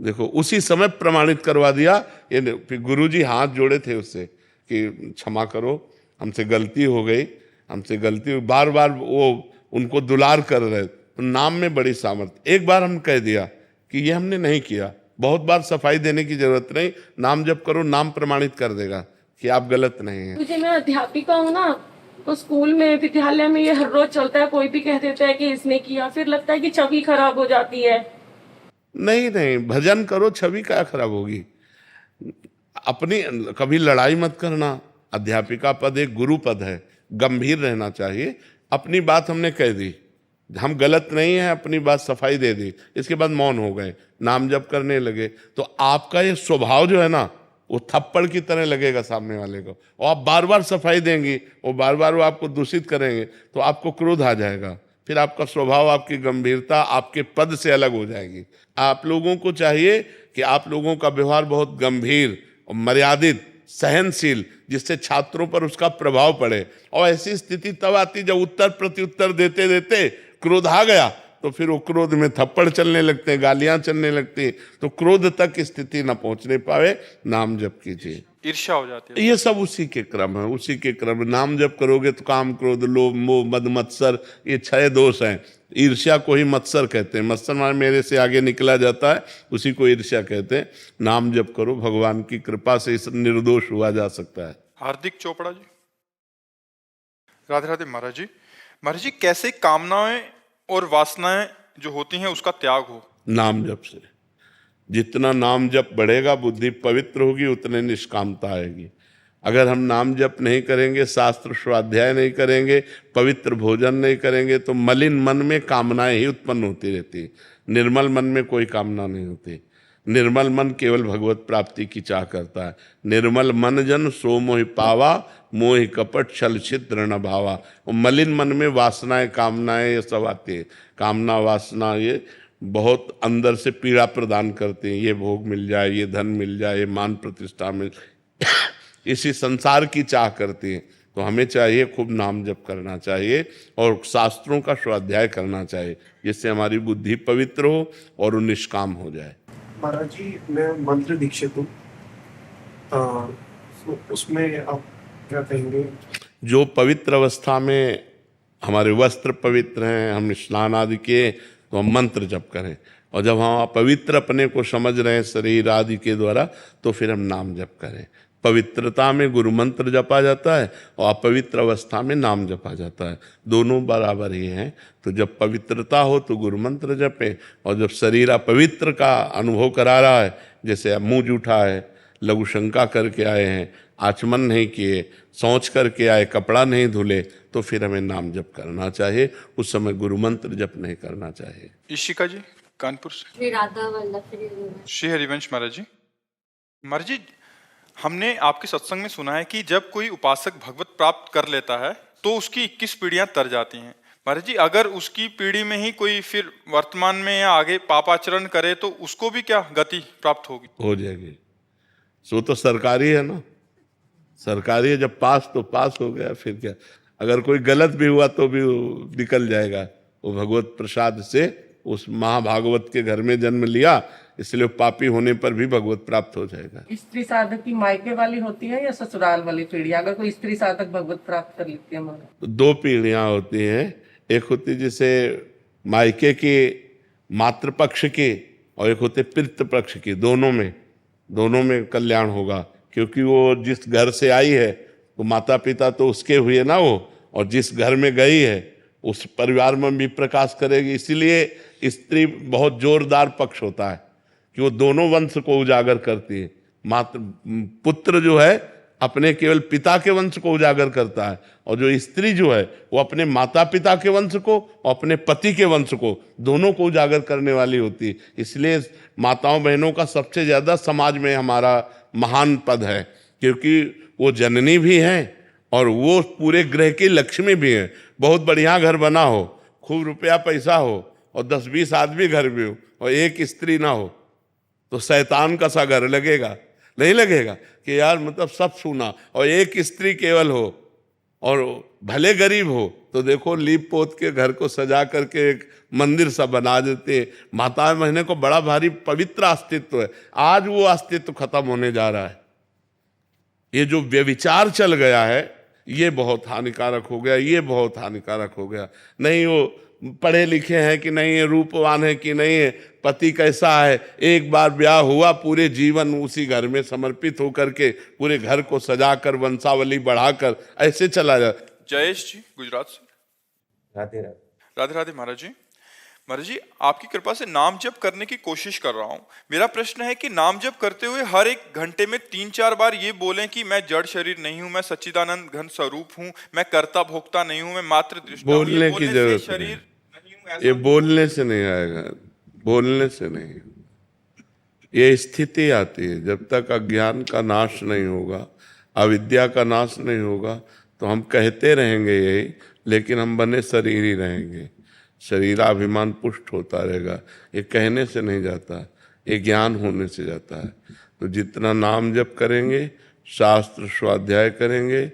देखो उसी समय प्रमाणित करवा दिया। ये फिर गुरुजी हाथ जोड़े थे उससे कि क्षमा करो, हमसे गलती हो गई, हमसे गलती हुई। बार बार वो उनको दुलार कर रहे। तो नाम में बड़ी सामर्थ्य। एक बार हम कह दिया कि ये हमने नहीं किया, बहुत बार सफाई देने की जरूरत नहीं, नाम जप करो, नाम प्रमाणित कर देगा कि आप गलत नहीं हैं। मुझे, मैं अध्यापिका हूँ ना, तो स्कूल में, विद्यालय में ये हर रोज चलता है। कोई भी कह देता है कि इसने किया, फिर लगता है कि छवि खराब हो जाती है। नहीं नहीं, भजन करो, छवि क्या खराब होगी। अपनी कभी लड़ाई मत करना। अध्यापिका पद एक गुरु पद है, गंभीर रहना चाहिए। अपनी बात हमने कह दी, हम गलत नहीं है, अपनी बात सफाई दे दी, इसके बाद मौन हो गए, नाम जप करने लगे, तो आपका ये स्वभाव जो है ना, वो थप्पड़ की तरह लगेगा सामने वाले को। और आप बार बार सफाई देंगी, वो बार बार वो आपको दूषित करेंगे, तो आपको क्रोध आ जाएगा। फिर आपका स्वभाव, आपकी गंभीरता आपके पद से अलग हो जाएगी। आप लोगों को चाहिए कि आप लोगों का व्यवहार बहुत गंभीर और मर्यादित, सहनशील, जिससे छात्रों पर उसका प्रभाव पड़े। और ऐसी स्थिति तब आती जब उत्तर प्रत्युत्तर देते देते क्रोध आ गया, तो फिर वो क्रोध में थप्पड़ चलने लगते हैं, गालियां चलने लगती हैं। तो क्रोध तक स्थिति न पहुंचने पावे, नाम जप कीजिए। ईर्ष्या हो जाती है। ये सब उसी के क्रम है, उसी के क्रम। नाम जप करोगे तो काम, क्रोध, लोभ, मोह, मद, मत्सर, ये 6 दोष हैं। ईर्ष्या को ही मत्सर कहते हैं। मत्सर माने मेरे से आगे निकला जाता है, उसी को ईर्ष्या कहते हैं। नाम जप करो, भगवान की कृपा से इस निर्दोष हुआ जा सकता है। हार्दिक चोपड़ा जी। राधे राधे महाराज जी। महाराज जी, कैसे कामनाएं और वासनाएं जो होती हैं उसका त्याग हो? नाम जप से। जितना नाम जप बढ़ेगा, बुद्धि पवित्र होगी, उतने निष्कामता आएगी। अगर हम नाम जप नहीं करेंगे, शास्त्र स्वाध्याय नहीं करेंगे, पवित्र भोजन नहीं करेंगे, तो मलिन मन में कामनाएं ही उत्पन्न होती रहती। निर्मल मन में कोई कामना नहीं होती। निर्मल मन केवल भगवत प्राप्ति की चाह करता है। निर्मल मन जन सो मोहि पावा, मोहि कपट छल छिद्र न भावा। और मलिन मन में वासनाएं, कामनाएं ये सब आती है। कामना, वासना ये बहुत अंदर से पीड़ा प्रदान करते हैं। ये भोग मिल जाए, ये धन मिल जाए, ये मान प्रतिष्ठा मिल इसी संसार की चाह करती हैं। तो हमें चाहिए खूब नाम जप करना चाहिए और शास्त्रों का स्वाध्याय करना चाहिए, जिससे हमारी बुद्धि पवित्र हो और वो निष्काम हो जाए। महाराज जी, मैं मंत्र दीक्षित हूँ, उसमें आप क्या कहेंगे? जो पवित्र अवस्था में हमारे वस्त्र पवित्र हैं, हम स्नान आदि किए, तो हम मंत्र जप करें। और जब हम पवित्र अपने को समझ रहे हैं शरीर आदि के द्वारा, तो फिर हम नाम जप करें। पवित्रता में गुरु मंत्र जपा जाता है और अपवित्र अवस्था में नाम जपा जाता है। दोनों बराबर ही हैं। तो जब पवित्रता हो तो गुरु मंत्र जपें, और जब शरीर अपवित्र का अनुभव करा रहा है, जैसे अब मुँह जूठा है, लघु शंका करके आए हैं, आचमन नहीं किए, शौच करके आए, कपड़ा नहीं धुले, तो फिर हमें नाम जप करना चाहिए। उस समय गुरु मंत्र जप नहीं करना चाहिए। ईशिका जी कानपुर से। श्री राधा वल्लभ श्री हरिवंश महाराज जी। महाराज जी, हमने आपके सत्संग में सुना है कि जब कोई उपासक भगवत प्राप्त कर लेता है तो उसकी 21 पीढ़ियां तर जाती हैं। महाराज जी, अगर उसकी पीढ़ी में ही कोई फिर वर्तमान में या आगे पापाचरण करे तो उसको भी क्या गति प्राप्त होगी? हो जाएगी। सो तो सरकारी है ना, सरकारी है। जब पास तो पास हो गया, फिर क्या। अगर कोई गलत भी हुआ तो भी निकल जाएगा। वो भगवत प्रसाद से उस महाभागवत के घर में जन्म लिया, इसलिए पापी होने पर भी भगवत प्राप्त हो जाएगा। स्त्री साधक की मायके वाली होती है या ससुराल वाली पीढ़ी? अगर कोई स्त्री साधक भगवत प्राप्त कर लेती है तो 2 पीढ़ियां होती हैं। एक होती जैसे मायके की मातृपक्ष की, और एक होते पितृ पक्ष की। दोनों में कल्याण होगा, क्योंकि वो जिस घर से आई है तो माता पिता तो उसके हुए ना वो, और जिस घर में गई है उस परिवार में भी प्रकाश करेगी। इसीलिए स्त्री बहुत जोरदार पक्ष होता है कि वो दोनों वंश को उजागर करती है। पुत्र जो है अपने केवल पिता के वंश को उजागर करता है, और जो स्त्री जो है वो अपने माता पिता के वंश को और अपने पति के वंश को, दोनों को उजागर करने वाली होती है। इसलिए माताओं बहनों का सबसे ज्यादा समाज में हमारा महान पद है, क्योंकि वो जननी भी हैं और वो पूरे ग्रह की लक्ष्मी भी हैं। बहुत बढ़िया घर बना हो, खूब रुपया पैसा हो, और 10-20 आदमी घर में हो, और एक स्त्री ना हो, तो शैतान का सा घर लगेगा। नहीं लगेगा कि यार मतलब सब सुना, और एक स्त्री केवल हो और भले गरीब हो, तो तो देखो लीप पोत के घर को सजा करके एक मंदिर सा बना देते। माता महीने को बड़ा भारी पवित्र अस्तित्व है, आज वो अस्तित्व खत्म होने जा रहा है। ये जो व्यभिचार चल गया है ये बहुत हानिकारक हो गया, ये बहुत हानिकारक हो गया। नहीं वो पढ़े लिखे हैं कि नहीं है, रूपवान है कि नहीं है, पति कैसा है, एक बार ब्याह हुआ पूरे जीवन उसी घर में समर्पित होकर के पूरे घर को सजाकर वंशावली बढ़ाकर ऐसे चला जा। जयेश जी गुजरात से। राधे राधे। राधे राधे महाराज जी। महाराज जी आपकी कृपा से नाम जप करने की कोशिश कर रहा हूँ। मेरा प्रश्न है कि नाम जप करते हुए हर एक घंटे में 3-4 बार ये बोलें कि मैं जड़ शरीर नहीं हूँ, मैं सच्चिदानंद घन स्वरूप हूँ, मैं कर्ता भोक्ता नहीं हूँ, मैं मात्र दृष्टा हूँ। बोलने की जरूरत शरीर नहीं, नहीं हूँ, ऐसा ये बोलने से नहीं आएगा, बोलने से नहीं। ये स्थिति आती है जब तक अज्ञान का नाश नहीं होगा, अविद्या का नाश नहीं होगा, तो हम कहते रहेंगे यही, लेकिन हम बने शरीर ही रहेंगे। शरीराभिमान पुष्ट होता रहेगा। ये कहने से नहीं जाता, ये ज्ञान होने से जाता है। तो जितना नाम जप करेंगे, शास्त्र स्वाध्याय करेंगे,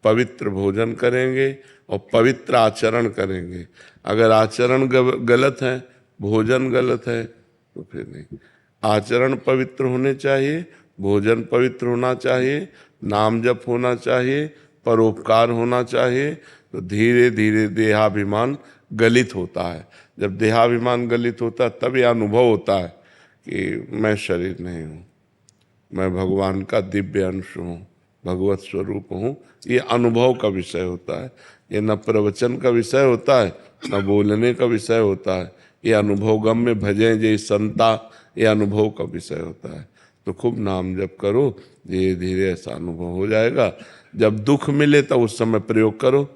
पवित्र भोजन करेंगे और पवित्र आचरण करेंगे। अगर आचरण गलत है, भोजन गलत है, तो फिर नहीं। आचरण पवित्र होने चाहिए, भोजन पवित्र होना चाहिए, नाम जप होना चाहिए, परोपकार होना चाहिए। तो धीरे धीरे देहाभिमान गलित होता है। जब देहाभिमान गलित होता है तब यह अनुभव होता है कि मैं शरीर नहीं हूँ, मैं भगवान का दिव्य अंश हूँ, भगवत स्वरूप हूँ। ये अनुभव का विषय होता है। ये न प्रवचन का विषय होता है, न बोलने का विषय होता है। ये अनुभव गम में भजें जे संता, ये अनुभव का विषय होता है। तो खूब नाम जप करो, धीरे धीरे ऐसा अनुभव हो जाएगा। जब दुख मिले तो उस समय प्रयोग करो,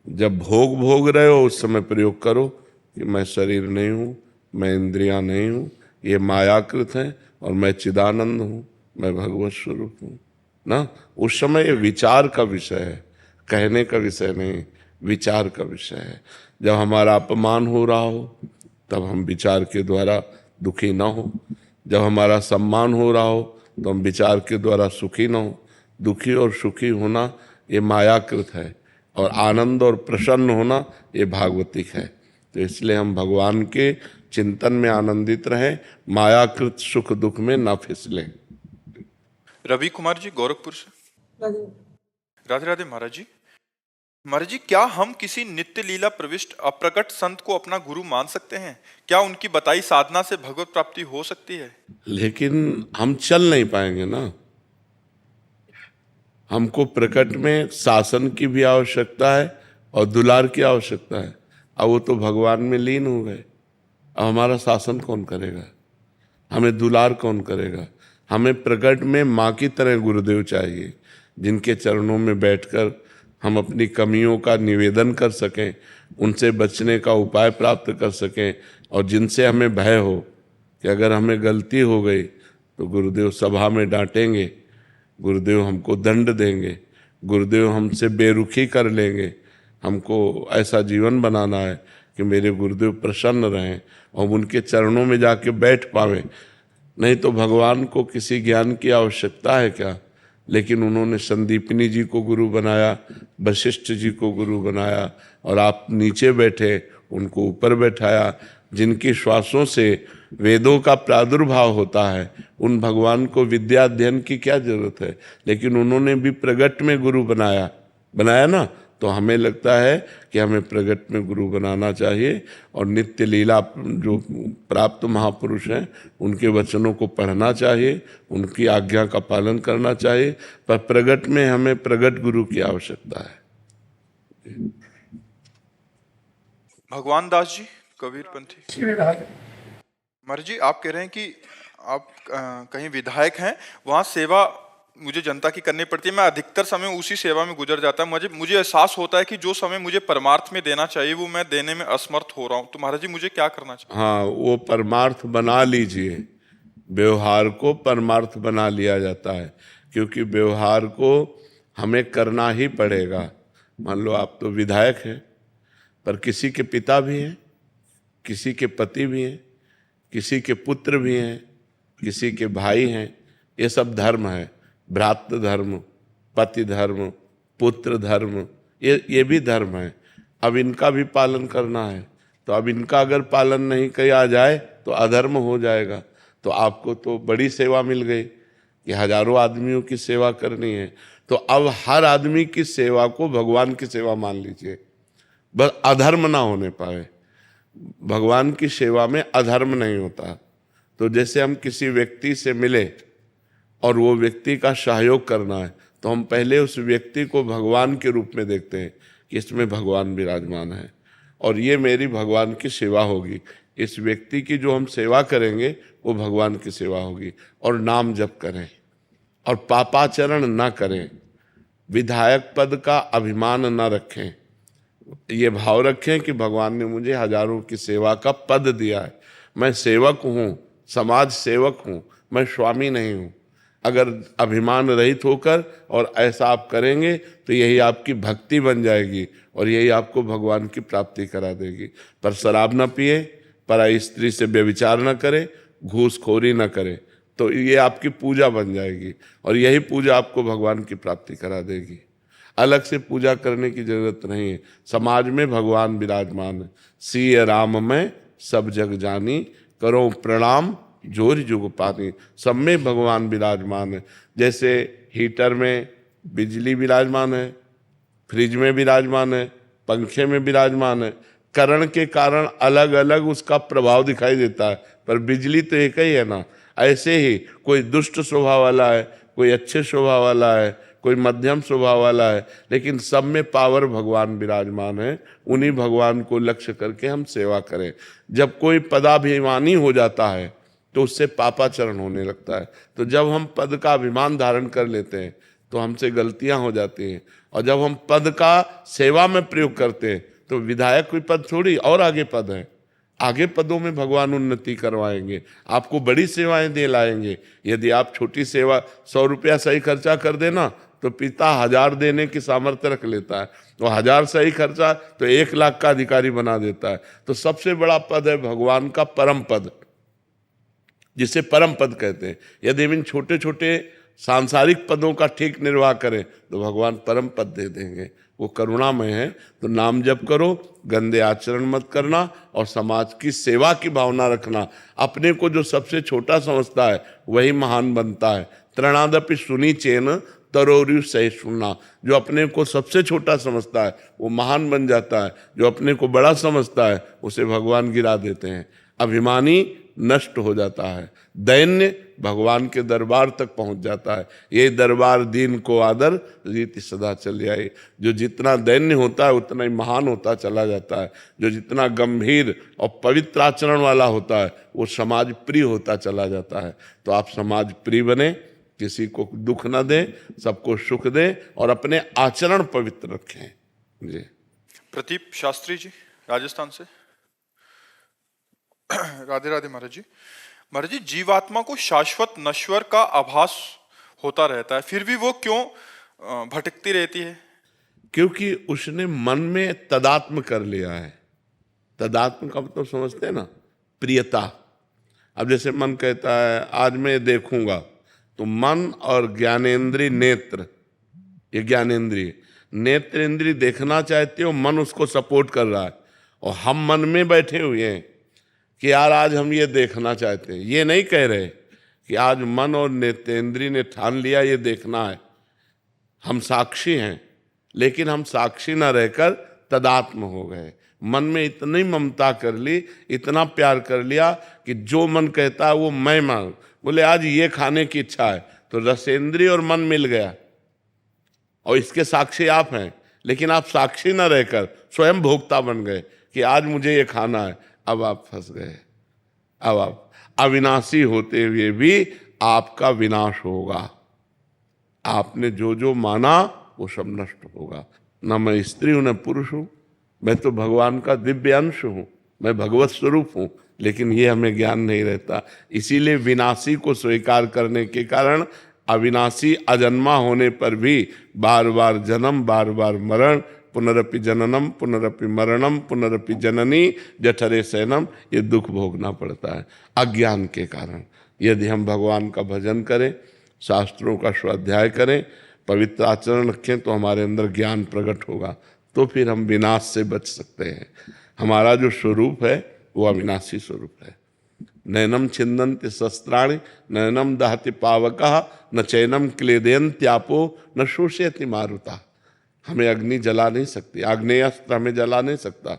जब भोग रहे हो उस समय प्रयोग करो कि मैं शरीर नहीं हूँ, मैं इंद्रियां नहीं हूँ, ये मायाकृत हैं और मैं चिदानंद हूँ, मैं भगवत स्वरूप हूँ ना। उस समय ये विचार का विषय है, कहने का विषय नहीं, विचार का विषय है। जब हमारा अपमान हो रहा हो तब हम विचार के द्वारा दुखी ना हो, जब हमारा सम्मान हो रहा हो तो हम विचार के द्वारा सुखी ना हो। दुखी और सुखी होना ये मायाकृत है और आनंद और प्रसन्न होना ये भागवतिक है। तो इसलिए हम भगवान के चिंतन में आनंदित रहें, मायाकृत सुख दुख में न फिसलें। रवि कुमार जी गोरखपुर से। राधे राधे महाराज जी। महाराज जी क्या हम किसी नित्य लीला प्रविष्ट अप्रकट संत को अपना गुरु मान सकते हैं? क्या उनकी बताई साधना से भगवत प्राप्ति हो सकती है? लेकिन हम चल नहीं पाएंगे ना। हमको प्रकट में शासन की भी आवश्यकता है और दुलार की आवश्यकता है। अब वो तो भगवान में लीन हो गए, अब हमारा शासन कौन करेगा, हमें दुलार कौन करेगा? हमें प्रकट में माँ की तरह गुरुदेव चाहिए, जिनके चरणों में बैठकर हम अपनी कमियों का निवेदन कर सकें, उनसे बचने का उपाय प्राप्त कर सकें, और जिनसे हमें भय हो कि अगर हमें गलती हो गई तो गुरुदेव सभा में डांटेंगे, गुरुदेव हमको दंड देंगे, गुरुदेव हमसे बेरुखी कर लेंगे। हमको ऐसा जीवन बनाना है कि मेरे गुरुदेव प्रसन्न रहें और उनके चरणों में जाके बैठ पावे। नहीं तो भगवान को किसी ज्ञान की आवश्यकता है क्या? लेकिन उन्होंने संदीपनी जी को गुरु बनाया, वशिष्ठ जी को गुरु बनाया, और आप नीचे बैठे, उनको ऊपर बैठाया। जिनकी श्वासों से वेदों का प्रादुर्भाव होता है, उन भगवान को विद्या अध्ययन की क्या जरूरत है? लेकिन उन्होंने भी प्रगट में गुरु बनाया ना। तो हमें लगता है कि हमें प्रगट में गुरु बनाना चाहिए, और नित्य लीला जो प्राप्त महापुरुष हैं उनके वचनों को पढ़ना चाहिए, उनकी आज्ञा का पालन करना चाहिए। पर प्रगट में हमें प्रगट गुरु की आवश्यकता है। भगवान दास जी कबीरपंथी। महाराज जी आप कह रहे हैं कि आप कहीं विधायक हैं, वहाँ सेवा मुझे जनता की करनी पड़ती है, मैं अधिकतर समय उसी सेवा में गुजर जाता है। मुझे एहसास होता है कि जो समय मुझे परमार्थ में देना चाहिए वो मैं देने में असमर्थ हो रहा हूँ। तो महाराज जी मुझे क्या करना चाहिए? हाँ, वो परमार्थ बना लीजिए। व्यवहार को परमार्थ बना लिया जाता है, क्योंकि व्यवहार को हमें करना ही पड़ेगा। मान लो आप तो विधायक हैं, पर किसी के पिता भी हैं, किसी के पति भी हैं, किसी के पुत्र भी हैं, किसी के भाई हैं। ये सब धर्म है। भ्रातृ धर्म, पति धर्म, पुत्र धर्म, ये भी धर्म है। अब इनका भी पालन करना है, तो अब इनका अगर पालन नहीं किया जाए तो अधर्म हो जाएगा। तो आपको तो बड़ी सेवा मिल गई कि हजारों आदमियों की सेवा करनी है, तो अब हर आदमी की सेवा को भगवान की सेवा मान लीजिए, बस अधर्म ना होने पाए। भगवान की सेवा में अधर्म नहीं होता। तो जैसे हम किसी व्यक्ति से मिले और वो व्यक्ति का सहयोग करना है, तो हम पहले उस व्यक्ति को भगवान के रूप में देखते हैं कि इसमें भगवान विराजमान है और ये मेरी भगवान की सेवा होगी। इस व्यक्ति की जो हम सेवा करेंगे वो भगवान की सेवा होगी। और नाम जप करें और पापाचरण ना करें, विधायक पद का अभिमान ना रखें, ये भाव रखें कि भगवान ने मुझे हजारों की सेवा का पद दिया है, मैं सेवक हूँ, समाज सेवक हूँ, मैं स्वामी नहीं हूँ। अगर अभिमान रहित होकर और ऐसा आप करेंगे तो यही आपकी भक्ति बन जाएगी और यही आपको भगवान की प्राप्ति करा देगी। पर शराब न पिए, पराई स्त्री से व्यभिचार न करें, घूसखोरी न करें, तो ये आपकी पूजा बन जाएगी और यही पूजा आपको भगवान की प्राप्ति करा देगी। अलग से पूजा करने की जरूरत नहीं है। समाज में भगवान विराजमान है। सिय राम में सब जग जानी, करो प्रणाम जोर जुग पानी। सब में भगवान विराजमान है। जैसे हीटर में बिजली विराजमान है, फ्रिज में विराजमान है, पंखे में विराजमान है। करण के कारण अलग अलग उसका प्रभाव दिखाई देता है, पर बिजली तो एक ही है ना। ऐसे ही कोई दुष्ट स्वभाव वाला है, कोई अच्छे स्वभाव वाला है, कोई मध्यम स्वभाव वाला है, लेकिन सब में पावर भगवान विराजमान है। उन्हीं भगवान को लक्ष्य करके हम सेवा करें। जब कोई पदाभिमानी हो जाता है तो उससे पापाचरण होने लगता है। तो जब हम पद का अभिमान धारण कर लेते हैं तो हमसे गलतियां हो जाती हैं, और जब हम पद का सेवा में प्रयोग करते हैं तो विधायक कोई पद थोड़ी, और आगे पद है, आगे पदों में भगवान उन्नति करवाएंगे, आपको बड़ी सेवाएं दे लाएंगे। यदि आप छोटी सेवा 100 रुपया सही खर्चा कर देना तो पिता 1000 देने की सामर्थ्य रख लेता है, तो 1000 सही खर्चा तो 1 लाख का अधिकारी बना देता है। तो सबसे बड़ा पद है भगवान का परम पद, जिसे परम पद कहते हैं। यदि हम इन छोटे छोटे सांसारिक पदों का ठीक निर्वाह करें तो भगवान परम पद दे देंगे। वो करुणामय है। तो नाम जप करो, गंदे आचरण मत करना और समाज की सेवा की भावना रखना। अपने को जो सबसे छोटा समझता है वही महान बनता है। तृणादपि सुनी चेन तरोरु सहिष्णुना। जो अपने को सबसे छोटा समझता है वो महान बन जाता है, जो अपने को बड़ा समझता है उसे भगवान गिरा देते हैं। अभिमानी नष्ट हो जाता है, दैन्य भगवान के दरबार तक पहुंच जाता है। ये दरबार दीन को आदर रीति सदा चली आई। जो जितना दैन्य होता है उतना ही महान होता चला जाता है। जो जितना गंभीर और पवित्र आचरण वाला होता है वो समाज प्रिय होता चला जाता है। तो आप समाज प्रिय बने, किसी को दुख न दें, सबको सुख दें और अपने आचरण पवित्र रखें। जी। प्रदीप शास्त्री जी राजस्थान से। राधे राधे महाराज जी। महाराज जी, जीवात्मा को शाश्वत नश्वर का आभास होता रहता है, फिर भी वो क्यों भटकती रहती है? क्योंकि उसने मन में तदात्म कर लिया है। तदात्म का मतलब समझते हैं ना, प्रियता। अब जैसे मन कहता है आज मैं देखूंगा, तो मन और ज्ञानेंद्रिय नेत्र, ये ज्ञानेंद्रिय, नेत्र इंद्रिय देखना चाहते हो, मन उसको सपोर्ट कर रहा है और हम मन में बैठे हुए हैं कि यार आज हम ये देखना चाहते हैं। ये नहीं कह रहे कि आज मन और नेत्रेंद्रिय ने ठान लिया ये देखना है। हम साक्षी हैं, लेकिन हम साक्षी न रहकर तदात्म हो गए। मन में इतनी ममता कर ली, इतना प्यार कर लिया कि जो मन कहता है वो मैं मांग। बोले आज ये खाने की इच्छा है, तो रसेंद्रिय और मन मिल गया और इसके साक्षी आप हैं, लेकिन आप साक्षी न रहकर स्वयं भोक्ता बन गए कि आज मुझे ये खाना है। अब आप फंस गए। अब आप अविनाशी होते हुए भी आपका विनाश होगा। आपने जो जो माना वो सब नष्ट होगा। न मैं स्त्री हूं न पुरुष हूं, मैं तो भगवान का दिव्य अंश हूं, मैं भगवत स्वरूप हूं, लेकिन ये हमें ज्ञान नहीं रहता। इसीलिए विनाशी को स्वीकार करने के कारण अविनाशी अजन्मा होने पर भी बार बार जन्म, बार बार मरण, पुनरपि जननम पुनरपि मरणम पुनरपि जननी जठरे शयनम, ये दुख भोगना पड़ता है अज्ञान के कारण। यदि हम भगवान का भजन करें, शास्त्रों का स्वाध्याय करें, पवित्र आचरण रखें तो हमारे अंदर ज्ञान प्रकट होगा, तो फिर हम विनाश से बच सकते हैं। हमारा जो स्वरूप है वो अविनाशी स्वरूप है। नैनम छिन्दन्ति शस्त्राणि नैनम दहति पावकः न चैनम क्लेदयन्त्यापो न शोषयति मारुता। हमें अग्नि जला नहीं सकती, आग्नेयास्त्र हमें जला नहीं सकता,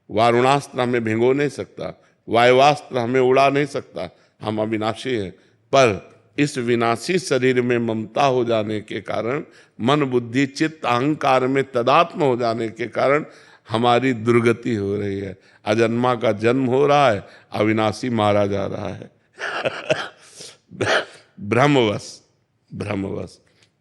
वारुणास्त्र हमें भिगो नहीं सकता, वायुवास्त्र हमें उड़ा नहीं सकता। हम अविनाशी हैं, पर इस विनाशी शरीर में ममता हो जाने के कारण, मन बुद्धि चित्त अहंकार में तदात्म हो जाने के कारण हमारी दुर्गति हो रही है। अजन्मा का जन्म हो रहा है, अविनाशी मारा जा रहा है। भ्रमवश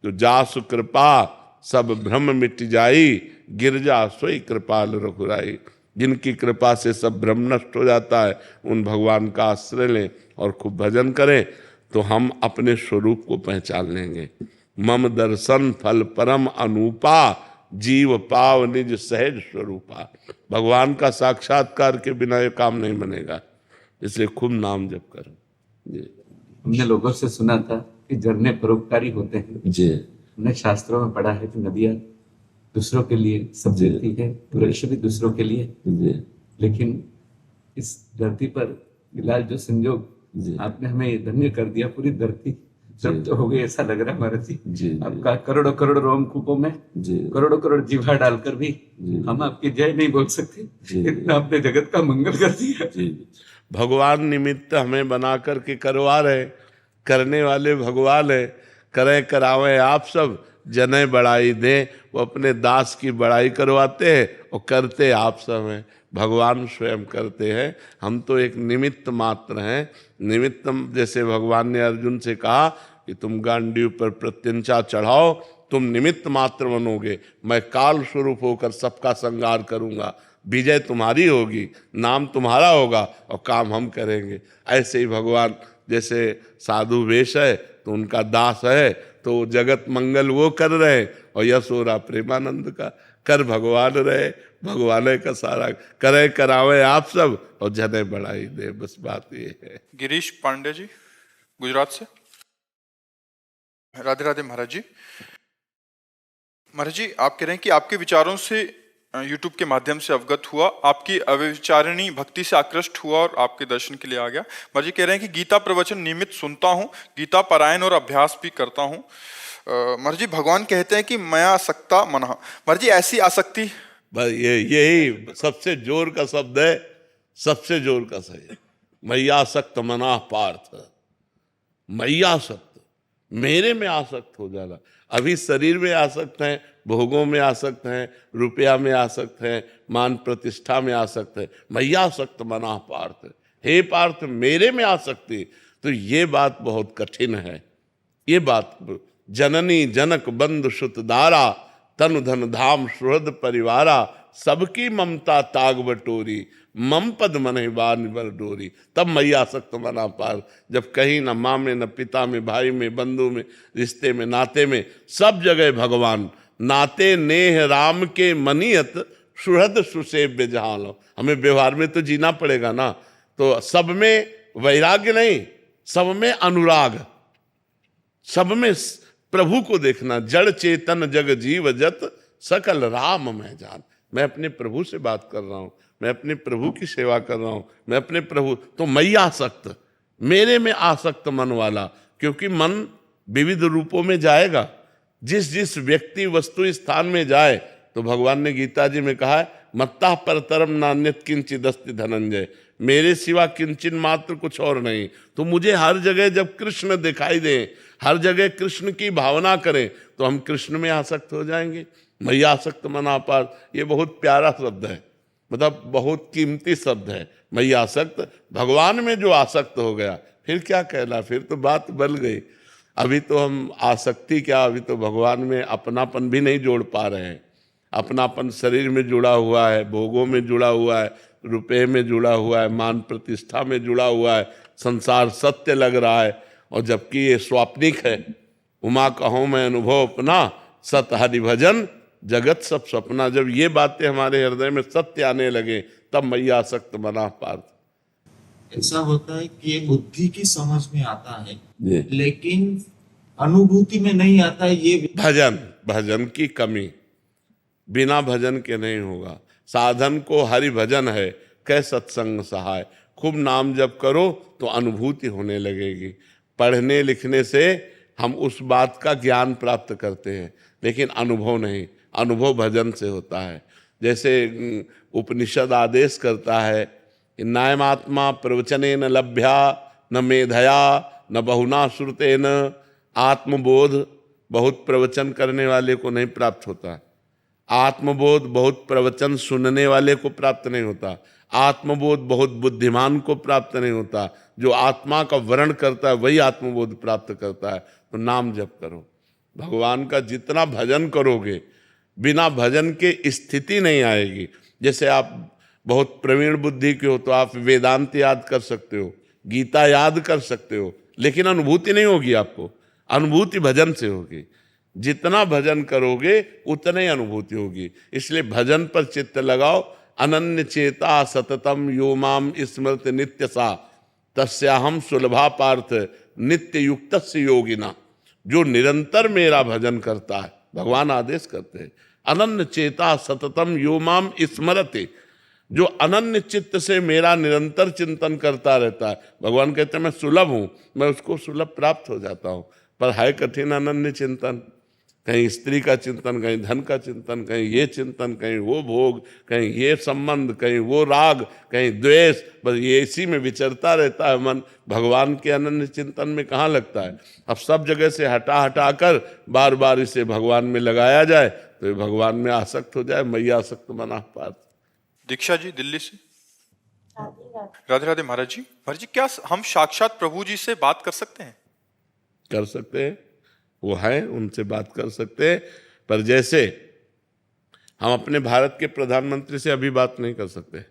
तो जासु कृपा सब भ्रम मिट जाई, गिरजा सोई कृपाल रघुराई। जिनकी कृपा से सब भ्रम नष्ट हो जाता है, उन भगवान का आश्रय लें और खूब भजन करें, तो हम अपने स्वरूप को पहचान लेंगे। मम दर्शन फल परम अनूपा, जीव पाव निज सहज स्वरूपा। भगवान का साक्षात्कार के बिना ये काम नहीं बनेगा, इसलिए खूब नाम जप करो जी। हमने लोगों से सुना था कि झरने परोपकारी होते हैं जी। हमने शास्त्रों में पढ़ा है कि नदियां दूसरों के लिए सब देती है, वृक्ष भी दूसरों के लिए जी। लेकिन इस धरती पर इलाज जो संजोग आपने हमें धन्य कर दिया, पूरी धरती जब तो हो गई ऐसा लग रहा है महाराज जी। आपका करोड़ों करोड़ रोमकूपों में करोड़ों करोड़ जीवा डालकर भी हम आपकी जय नहीं बोल सकते, इतना आपने जगत का मंगल कर दिया। भगवान निमित्त हमें बना करके करवा रहे, करने वाले भगवान है। करे करावे आप सब, जने बड़ाई दें। वो अपने दास की बड़ाई करवाते हैं और करते आप सब हैं। भगवान स्वयं करते हैं, हम तो एक निमित्त मात्र हैं। निमित्त, जैसे भगवान ने अर्जुन से कहा कि तुम गांडीव पर प्रत्यंचा चढ़ाओ, तुम निमित्त मात्र बनोगे, मैं काल स्वरूप होकर सबका संहार करूंगा, विजय तुम्हारी होगी, नाम तुम्हारा होगा और काम हम करेंगे। ऐसे ही भगवान जैसे साधु वेश है तो उनका दास है, तो जगत मंगल वो कर रहे हैं और यश हो रहा प्रेमानंद का। कर भगवान रहे, भगवान का सारा करे करावे आप सब और जने बढ़ाई दे, बस बात ये है। गिरीश पांडे जी गुजरात से। राधे राधे महाराज जी। महाराज जी, आप कह रहे हैं कि आपके विचारों से YouTube के माध्यम से अवगत हुआ, आपकी अविचारणी भक्ति से आकृष्ट हुआ और आपके दर्शन के लिए आ गया। महाराज जी कह रहे हैं कि गीता प्रवचन नियमित सुनता हूँ, गीता पारायण और अभ्यास भी करता हूँ। महाराज जी, भगवान कहते हैं कि मया आसक्ता मनः। महाराज जी, ऐसी आसक्ति, यही सबसे जोर का शब्द है, सबसे जोर का सही है। मैया आसक्त मना पार्थ, मैया आसक्त, मेरे में आसक्त हो जाना। अभी शरीर में आसक्त हैं, भोगों में आसक्त हैं, रुपया में आसक्त हैं, मान प्रतिष्ठा में आसक्त है। मैया आसक्त मना पार्थ, हे पार्थ मेरे में आसक्ति। तो ये बात बहुत कठिन है। ये बात जननी जनक बंधु सुत दारा, तनु धन धाम सुहृद परिवारा, सबकी ममता ताग बटोरी, मम पद मन बान बर डोरी। तब मैया आसक्त मना पार। जब कहीं न माँ में, न पिता में, भाई में, बंधु में, रिश्ते में, नाते में, सब जगह भगवान। नाते नेह राम के मनियत, सुहृद सुसेव्य जहाँ लो। हमें व्यवहार में तो जीना पड़ेगा ना, तो सब में वैराग्य नहीं, सब में अनुराग, सब में प्रभु को देखना। जड़ चेतन जग जीव जत, सकल राम मैं जान। मैं अपने प्रभु से बात कर रहा हूं, मैं अपने प्रभु की सेवा कर रहा हूं, मैं अपने प्रभु। तो मैया आसक्त, मेरे में आसक्त मन वाला, क्योंकि मन विविध रूपों में जाएगा। जिस जिस व्यक्ति वस्तु स्थान में जाए, तो भगवान ने गीता जी में कहा है, मत्ता परतरम नान्यत किंचिद अस्ति धनंजय। मेरे सिवा किंचिन मात्र कुछ और नहीं। तो मुझे हर जगह जब कृष्ण दिखाई दे, हर जगह कृष्ण की भावना करें, तो हम कृष्ण में आसक्त हो जाएंगे। मैया आसक्त मना पार, ये बहुत प्यारा शब्द है, मतलब बहुत कीमती शब्द है। मैया आसक्त, भगवान में जो आसक्त हो गया, फिर क्या कहना, फिर तो बात बल गई। अभी तो हम आसक्ति क्या, अभी तो भगवान में अपनापन भी नहीं जोड़ पा रहे हैं। अपनापन शरीर में जुड़ा हुआ है, भोगों में जुड़ा हुआ है, रुपये में जुड़ा हुआ है, मान प्रतिष्ठा में जुड़ा हुआ है, संसार सत्य लग रहा है, और जबकि ये स्वाप्निक है। उमा कहूँ मैं अनुभव अपना, सत हरि भजन जगत सब सपना। जब ये बातें हमारे हृदय में सत्य आने लगे, तब मैया आसक्त मना पार्थ। ऐसा होता है कि ये बुद्धि की समझ में आता है, लेकिन अनुभूति में नहीं आता है ये भजन की कमी, बिना भजन के नहीं होगा। साधन को हरि भजन है, कै सत्संग सहाय। खूब नाम जप करो तो अनुभूति होने लगेगी। पढ़ने लिखने से हम उस बात का ज्ञान प्राप्त करते हैं, लेकिन अनुभव नहीं। अनुभव भजन से होता है। जैसे उपनिषद आदेश करता है कि नायमात्मा प्रवचनेन लभ्या न मेधया न बहुना श्रुतेन। आत्मबोध बहुत प्रवचन करने वाले को नहीं प्राप्त होता। आत्मबोध बहुत प्रवचन सुनने वाले को प्राप्त नहीं होता। आत्मबोध बहुत बुद्धिमान को प्राप्त नहीं होता। जो आत्मा का वर्ण करता है वही आत्मबोध प्राप्त करता है। तो नाम जप करो, भगवान का जितना भजन करोगे, बिना भजन के स्थिति नहीं आएगी। जैसे आप बहुत प्रवीण बुद्धि के हो तो आप वेदांत याद कर सकते हो, गीता याद कर सकते हो, लेकिन अनुभूति नहीं होगी आपको। अनुभूति भजन से होगी। जितना भजन करोगे उतने अनुभूति होगी। इसलिए भजन पर चित्त लगाओ। अनन्य चेता सततम यो माम स्मृत नित्य सा तस्याहम सुलभा पार्थ नित्य युक्तस्य योगिना। जो निरंतर मेरा भजन करता है, भगवान आदेश करते हैं, अनन्य चेता सततम यो माम स्मरते। जो अनन्य चित्त से मेरा निरंतर चिंतन करता रहता है, भगवान कहते हैं मैं सुलभ हूं, मैं उसको सुलभ प्राप्त हो जाता हूं। पर है कठिन अनन्य चिंतन। कहीं स्त्री का चिंतन, कहीं धन का चिंतन, कहीं ये चिंतन, कहीं वो भोग, कहीं ये संबंध, कहीं वो राग, कहीं द्वेष, बस ये इसी में विचरता रहता है मन। भगवान के अनन्य चिंतन में कहाँ लगता है। अब सब जगह से हटा कर बार बार इसे भगवान में लगाया जाए तो ये भगवान में आसक्त हो जाए। मैया आसक्त मना पार्थ। दीक्षा जी दिल्ली से। राधे राधे महाराज जी। महाराज जी, क्या हम साक्षात प्रभु जी से बात कर सकते हैं? कर सकते हैं, वो है, उनसे बात कर सकते हैं। पर जैसे हम अपने भारत के प्रधानमंत्री से अभी बात नहीं कर सकते,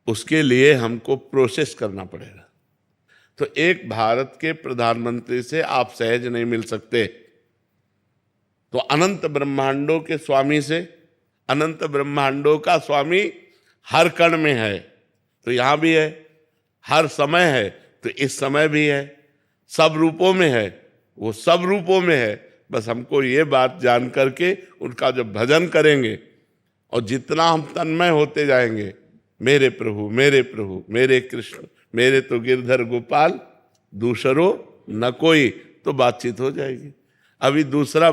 उसके लिए हमको प्रोसेस करना पड़ेगा। तो एक भारत के प्रधानमंत्री से आप सहज नहीं मिल सकते। तो अनंत ब्रह्मांडों के स्वामी से, अनंत ब्रह्मांडों का स्वामी हर कण में है, तो यहां भी है। हर समय है तो इस समय भी है। सब रूपों में है, वो सब रूपों में है। बस हमको ये बात जान करके उनका जब भजन करेंगे और जितना हम तन्मय होते जाएंगे, मेरे प्रभु मेरे प्रभु मेरे कृष्ण मेरे तो गिरधर गोपाल दूसरो न कोई, तो बातचीत हो जाएगी। अभी दूसरा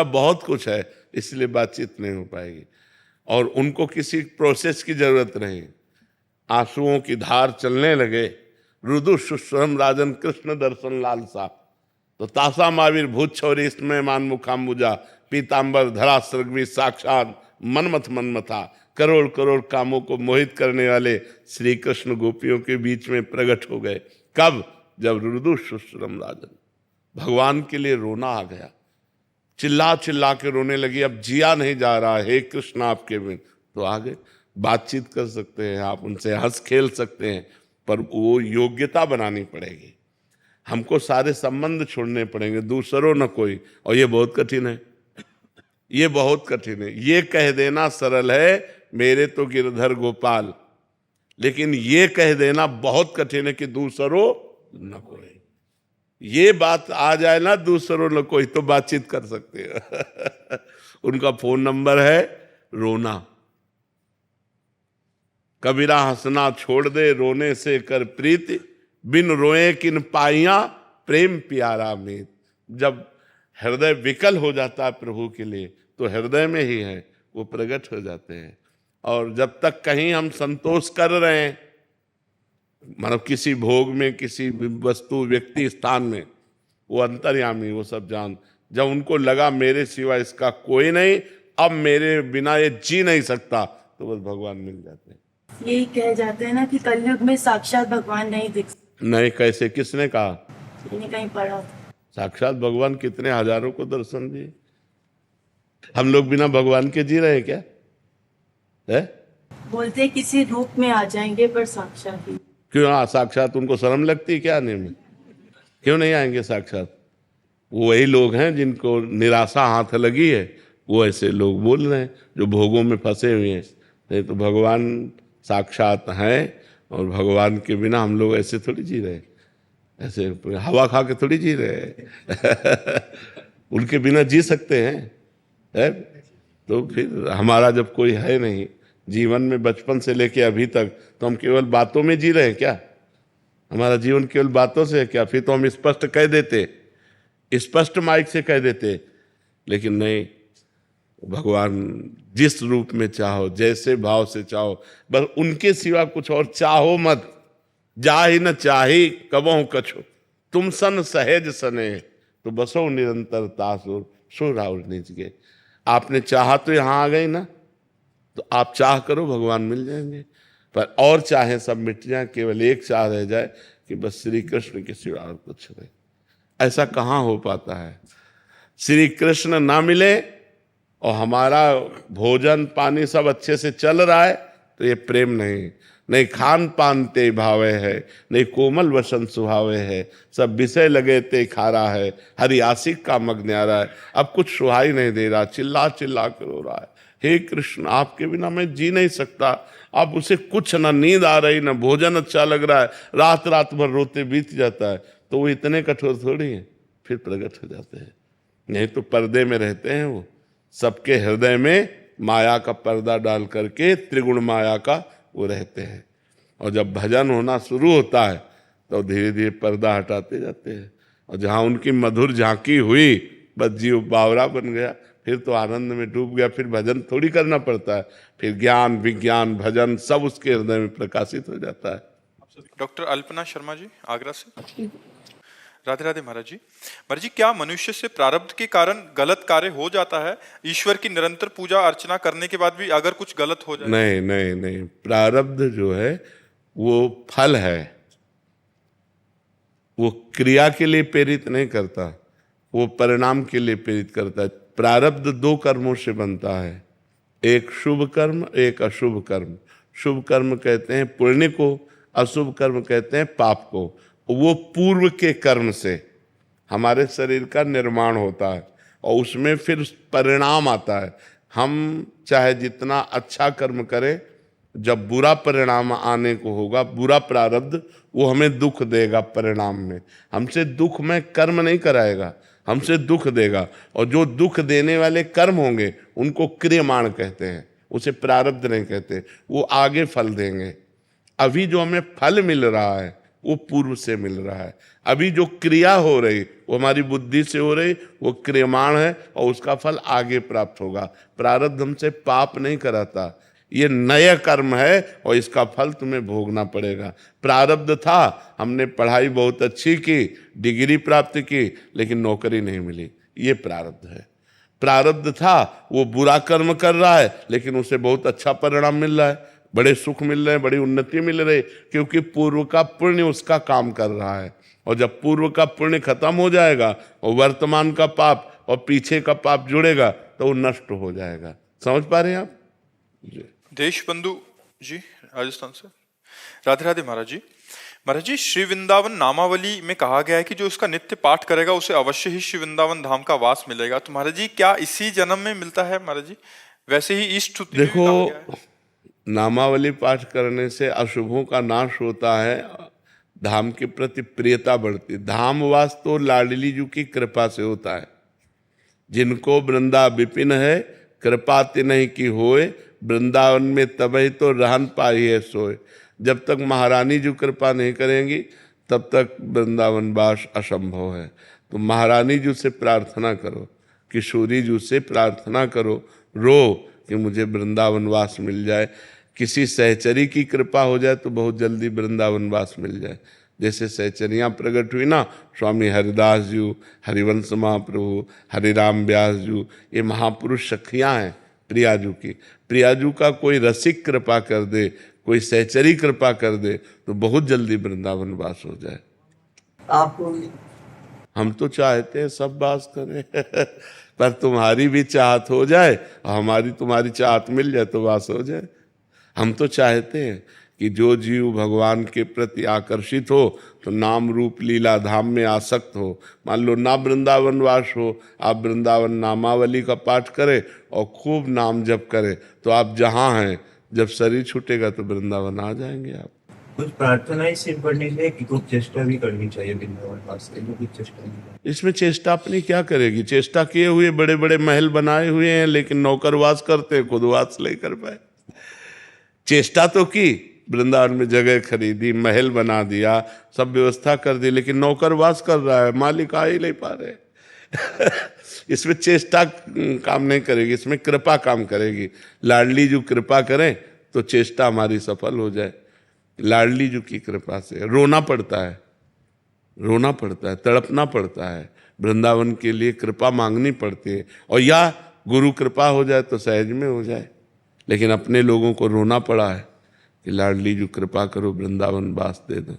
बहुत कुछ है, इसलिए बातचीत नहीं हो पाएगी। और उनको किसी प्रोसेस की जरूरत नहीं। आंसुओं की धार चलने लगे, रुदु सुस्वरम राजन कृष्ण दर्शन लालसा, तो तासा माविर भूत छौरी इसमें मान मुखाम्बुजा पीताम्बर धरा सृग्वी साक्षात मनमथ मनमथा। करोड़ करोड़ कामों को मोहित करने वाले श्री कृष्ण गोपियों के बीच में प्रकट हो गए। कब? जब रुदु सुस्वरम राजन, भगवान के लिए रोना आ गया। चिल्ला चिल्ला के रोने लगी, अब जिया नहीं जा रहा, हे कृष्ण आपके बिन। तो आगे बातचीत कर सकते हैं आप, उनसे हंस खेल सकते हैं, पर वो योग्यता बनानी पड़ेगी। हमको सारे संबंध छोड़ने पड़ेंगे, दूसरों न कोई। और ये बहुत कठिन है, ये बहुत कठिन है। ये कह देना सरल है, मेरे तो गिरधर गोपाल, लेकिन ये कह देना बहुत कठिन है कि दूसरों न कोई। ये बात आ जाए ना, दूसरों न कोई, तो बातचीत कर सकते हैं। उनका फोन नंबर है रोना। कबीरा हंसना छोड़ दे, रोने से कर प्रीति, बिन रोए किन पाइया प्रेम प्यारा मीत। जब हृदय विकल हो जाता है प्रभु के लिए, तो हृदय में ही है, वो प्रकट हो जाते हैं। और जब तक कहीं हम संतोष कर रहे हैं, मतलब किसी भोग में, किसी वस्तु व्यक्ति स्थान में, वो अंतर्यामी, वो सब जान। जब उनको लगा मेरे सिवा इसका कोई नहीं, अब मेरे बिना ये जी नहीं सकता, तो बस भगवान मिल जाते हैं। यही कह जाते हैं ना कि कलयुग में साक्षात भगवान नहीं दिख नहीं। कैसे? किसने कहा? कहीं पढ़ा। साक्षात भगवान कितने हजारों को दर्शन दिए। हम लोग बिना भगवान के जी रहे हैं क्या? है? बोलते किसी रूप में आ जाएंगे, पर साक्षात ही क्यों? साक्षात उनको शर्म लगती है क्या आने में? क्यों नहीं आएंगे साक्षात? वो वही लोग हैं जिनको निराशा हाथ लगी है, वो ऐसे लोग बोल रहे हैं जो भोगों में फंसे हुए हैं। नहीं तो भगवान साक्षात हैं, और भगवान के बिना हम लोग ऐसे थोड़ी जी रहे हैं। ऐसे हवा खा के थोड़ी जी रहे हैं उनके बिना जी सकते हैं है? तो फिर हमारा जब कोई है नहीं जीवन में बचपन से लेके अभी तक, तो हम केवल बातों में जी रहे हैं क्या? हमारा जीवन केवल बातों से है क्या? फिर तो हम स्पष्ट कह देते, स्पष्ट माइक से कह देते, लेकिन नहीं। भगवान जिस रूप में चाहो, जैसे भाव से चाहो, बस उनके सिवा कुछ और चाहो मत। जा ही न चाही कबहु कछु, तुम सन सहज सने, तो बसो निरंतर तासुर सो राउर निज के। आपने चाहा तो यहाँ आ गए ना, तो आप चाह करो भगवान मिल जाएंगे, पर और चाहे सब मिट जाए, केवल एक चाह रह जाए कि बस श्री कृष्ण के सिवा और कुछ नहीं। ऐसा कहाँ हो पाता है? श्री कृष्ण ना मिले और हमारा भोजन पानी सब अच्छे से चल रहा है, तो ये प्रेम नहीं खान पान ते भावे है, नहीं कोमल वसन सुहावे है, सब विषय लगे ते खारा है, हरि आशिक का मग न्यारा है। अब कुछ सुहाई नहीं दे रहा, चिल्ला चिल्ला कर रो रहा है, हे कृष्ण आपके बिना मैं जी नहीं सकता। अब उसे कुछ ना नींद आ रही, ना भोजन अच्छा लग रहा है, रात रात भर रोते बीत जाता है, तो वो इतने कठोर थोड़ी हैं, फिर प्रकट हो जाते हैं। नहीं तो पर्दे में रहते हैं वो, सबके हृदय में माया का पर्दा डाल करके त्रिगुण माया का वो रहते हैं। और जब भजन होना शुरू होता है तो धीरे धीरे पर्दा हटाते जाते हैं, और जहाँ उनकी मधुर झांकी हुई बस जीव बावरा बन गया, फिर तो आनंद में डूब गया। फिर भजन थोड़ी करना पड़ता है, फिर ज्ञान विज्ञान भजन सब उसके हृदय में प्रकाशित हो जाता है। डॉक्टर अल्पना शर्मा जी आगरा से। राधे राधे महाराज जी। महाराज जी, क्या मनुष्य से प्रारब्ध के कारण गलत कार्य हो जाता है? ईश्वर की निरंतर पूजा अर्चना करने के बाद भी अगर कुछ गलत हो जाए? नहीं, प्रारब्ध जो है वो फल है, वो क्रिया के लिए प्रेरित नहीं करता, वो परिणाम के लिए प्रेरित करता है। प्रारब्ध दो कर्मों से बनता है, एक शुभ कर्म, एक अशुभ कर्म। शुभ कर्म कहते हैं पुण्य को, अशुभ कर्म कहते हैं पाप को। वो पूर्व के कर्म से हमारे शरीर का निर्माण होता है और उसमें फिर परिणाम आता है। हम चाहे जितना अच्छा कर्म करें, जब बुरा परिणाम आने को होगा, बुरा प्रारब्ध, वो हमें दुख देगा परिणाम में। हमसे दुख में कर्म नहीं कराएगा, हमसे दुख देगा। और जो दुख देने वाले कर्म होंगे उनको क्रियमाण कहते हैं, उसे प्रारब्ध नहीं कहते, वो आगे फल देंगे। अभी जो हमें फल मिल रहा है वो पूर्व से मिल रहा है। अभी जो क्रिया हो रही वो हमारी बुद्धि से हो रही, वो क्रियमाण है और उसका फल आगे प्राप्त होगा। प्रारब्ध हमसे पाप नहीं कराता, ये नया कर्म है और इसका फल तुम्हें भोगना पड़ेगा। प्रारब्ध था, हमने पढ़ाई बहुत अच्छी की, डिग्री प्राप्त की, लेकिन नौकरी नहीं मिली, ये प्रारब्ध है। प्रारब्ध था, वो बुरा कर्म कर रहा है लेकिन उसे बहुत अच्छा परिणाम मिल रहा है, बड़े सुख मिल रहे हैं, बड़ी उन्नति मिल रही, क्योंकि पूर्व का पुण्य उसका काम कर रहा है। और जब पूर्व का पुण्य खत्म हो जाएगा और वर्तमान का पाप और पीछे का पाप जुड़ेगा तो वो नष्ट हो जाएगा। समझ पा रहे हैं आप जी? देशबंधु जी राजस्थान से। राधे राधे महाराज जी। महाराज जी, श्री वृंदावन नामावली में कहा गया है कि जो उसका नित्य पाठ करेगा उसे अवश्य ही श्री वृंदावन धाम का वास मिलेगा। तो महाराज जी, क्या इसी जन्म में मिलता है? महाराज जी, वैसे ही इस स्तुति में देखो, कहा गया है। नामावली पाठ करने से अशुभों का नाश होता है, धाम के प्रति प्रियता बढ़ती। धामवास तो लाडली जी की कृपा से होता है। जिनको वृंदा विपिन है, कृपा तिन्हि की होए, वृंदावन में तबही तो रहन पाई है सोए। जब तक महारानी जी कृपा नहीं करेंगी तब तक वृंदावन वास असंभव है। तो महारानी जी से प्रार्थना करो, किशोरी जी से प्रार्थना करो, रो कि मुझे वृंदावन वास मिल जाए। किसी सहचरी की कृपा हो जाए तो बहुत जल्दी वृंदावन वास मिल जाए। जैसे सहचरियाँ प्रकट हुई ना, स्वामी हरिदास जी, हरिवंश महाप्रभु, हरिराम व्यास जी, ये महापुरुष सखियाँ हैं प्रियाजू की। प्रियाजू का कोई रसिक कृपा कर दे, कोई सहचरी कृपा कर दे तो बहुत जल्दी वृंदावन वास हो जाए। आपको हम तो चाहते हैं सब वास करें पर तुम्हारी भी चाहत हो जाए और हमारी तुम्हारी चाहत मिल जाए तो वास हो जाए। हम तो चाहते हैं कि जो जीव भगवान के प्रति आकर्षित हो तो नाम रूप लीला धाम में आसक्त हो। मान लो ना वृंदावन वास हो, आप वृंदावन नामावली का पाठ करें और खूब नाम जप करें तो आप जहाँ हैं, जब शरीर छूटेगा तो वृंदावन आ जाएंगे आप। कुछ प्रार्थनाएं सिर्फ पढ़नी चाहिए कि कुछ चेष्टा भी करनी चाहिए वृंदावन वास्ते में, कुछ चेष्टा नहीं। इसमें चेष्टा अपनी क्या करेगी? चेष्टा किए हुए बड़े बड़े महल बनाए हुए हैं, लेकिन नौकरवास करते हैं, खुद वास नहीं कर पाए। चेष्टा तो की, वृंदावन में जगह खरीदी, महल बना दिया, सब व्यवस्था कर दी, लेकिन नौकरवास कर रहा है, मालिक आ ही नहीं पा रहे। इसमें चेष्टा काम नहीं करेगी, इसमें कृपा काम करेगी। लाडली जो कृपा करें तो चेष्टा हमारी सफल हो जाए। लाडली जो की कृपा से रोना पड़ता है, रोना पड़ता है, तड़पना पड़ता है, वृंदावन के लिए कृपा मांगनी पड़ती है, और या गुरु कृपा हो जाए तो सहज में हो जाए। लेकिन अपने लोगों को रोना पड़ा है कि लाडली जो कृपा करो, वृंदावन वास दे दो।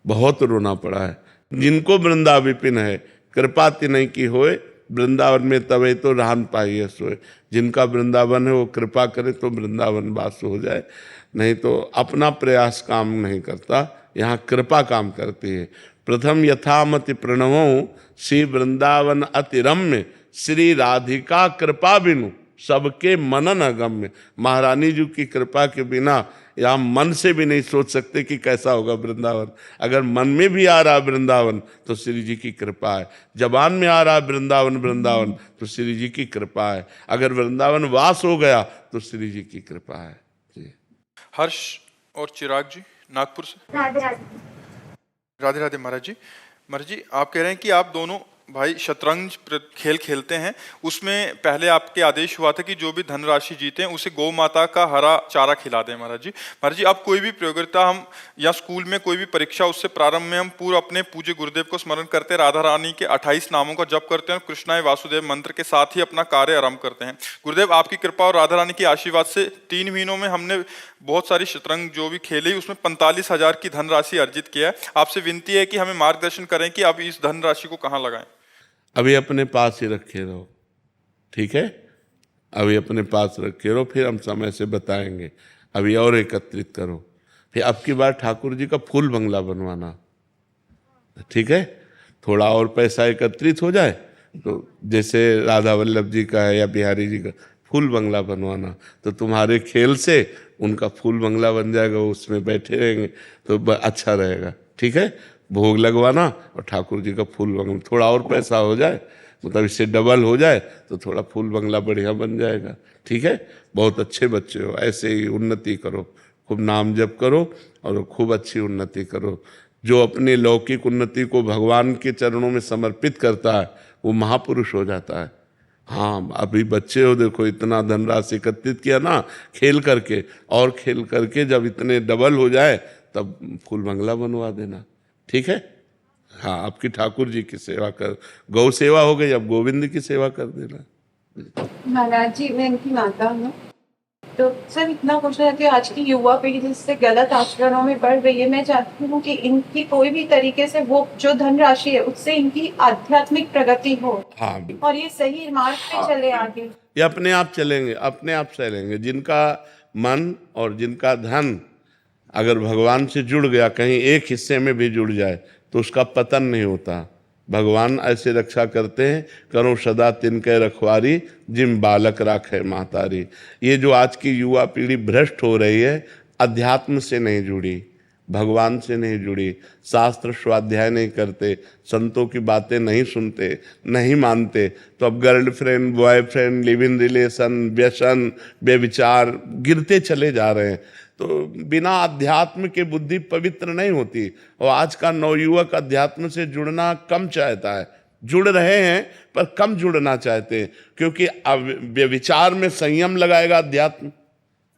बहुत रोना पड़ा है। जिनको वृंदा विपिन है, कृपा तिनहि की होए, वृंदावन में तवे तो रहन पाइए सोए। जिनका वृंदावन है वो कृपा करे तो वृंदावन वास हो जाए, नहीं तो अपना प्रयास काम नहीं करता, यहाँ कृपा काम करती है। प्रथम यथामति प्रणवों श्री वृंदावन अति रम्य, श्री राधिका कृपा बिनु सबके मनन अगम्य। महारानी जी की कृपा के बिना या मन से भी नहीं सोच सकते कि कैसा होगा वृंदावन। अगर मन में भी आ रहा वृंदावन तो श्री जी की कृपा है, जबान में आ रहा वृंदावन वृंदावन तो श्री जी की कृपा है, अगर वृंदावन वास हो गया तो श्री जी की कृपा है जी। हर्ष और चिराग जी नागपुर से। राधे राधे। राधे राधे महाराज जी। महाराज जी, आप कह रहे हैं कि आप दोनों भाई शतरंज खेल खेलते हैं, उसमें पहले आपके आदेश हुआ था कि जो भी धनराशि जीते हैं उसे गौ माता का हरा चारा खिला दें। महाराज जी, आप कोई भी प्रतियोगिता हम या स्कूल में कोई भी परीक्षा, उससे प्रारंभ में हम पूरा अपने पूज्य गुरुदेव को स्मरण करते हैं, राधा रानी के 28 नामों का जप करते हैं और कृष्णाय वासुदेव मंत्र के साथ ही अपना कार्य आरंभ करते हैं। गुरुदेव आपकी कृपा और राधा रानी की आशीर्वाद से 3 महीनों में हमने बहुत सारी शतरंज जो भी खेली, उसमें 45,000 की धनराशि अर्जित किया है। आपसे विनती है कि हमें मार्गदर्शन करें कि अब इस धनराशि को कहाँ लगाएं। अभी अपने पास ही रखे रहो, ठीक है? अभी अपने पास रखे रहो, फिर हम समय से बताएंगे। अभी और एकत्रित करो, फिर अब की बार ठाकुर जी का फूल बंगला बनवाना, ठीक है? थोड़ा और पैसा एकत्रित हो जाए तो जैसे राधा वल्लभ जी का है या बिहारी जी का फूल बंगला बनवाना, तो तुम्हारे खेल से उनका फूल बंगला बन जाएगा, उसमें बैठे रहेंगे तो अच्छा रहेगा, ठीक है? भोग लगवाना और ठाकुर जी का फूल बंगला, थोड़ा और पैसा हो जाए, मतलब इससे डबल हो जाए तो थोड़ा फूल बंगला बढ़िया बन जाएगा, ठीक है? बहुत अच्छे बच्चे हो, ऐसे ही उन्नति करो, खूब नाम जप करो और खूब अच्छी उन्नति करो। जो अपनी लौकिक उन्नति को भगवान के चरणों में समर्पित करता है वो महापुरुष हो जाता है। हाँ, अभी बच्चे हो, देखो इतना धनराशि एकत्रित किया ना खेल करके, और खेल करके जब इतने डबल हो जाए तब फूल बंगला बनवा देना, ठीक है? हाँ, आपकी ठाकुर जी की सेवा कर, गौ सेवा हो गई, अब गोविंद की सेवा कर देना। महाराज जी, मैं इनकी माता हूँ, तो सर इतना कुछ है कि आज की युवा पीढ़ी जिससे गलत आचरणों में बढ़ रही है, मैं चाहती हूँ कि इनकी कोई भी तरीके से वो जो धनराशि है उससे इनकी आध्यात्मिक प्रगति हो। हाँ, और ये सही मार्ग पे चले आगे। ये अपने आप चलेंगे, अपने आप चलेंगे। जिनका मन और जिनका धन अगर भगवान से जुड़ गया, कहीं एक हिस्से में भी जुड़ जाए तो उसका पतन नहीं होता। भगवान ऐसे रक्षा करते हैं, करो सदा तिनके रखवारी, जिम बालक राखे महतारी। ये जो आज की युवा पीढ़ी भ्रष्ट हो रही है, अध्यात्म से नहीं जुड़ी, भगवान से नहीं जुड़ी, शास्त्र स्वाध्याय नहीं करते, संतों की बातें नहीं सुनते, नहीं मानते, तो अब girlfriend, boyfriend, live in relation, व्यसन, व्यभिचार गिरते चले जा रहे हैं। तो बिना अध्यात्म के बुद्धि पवित्र नहीं होती, और आज का नवयुवक अध्यात्म से जुड़ना कम चाहता है। जुड़ रहे हैं पर कम जुड़ना चाहते हैं, क्योंकि व्यभिचार में संयम लगाएगा अध्यात्म,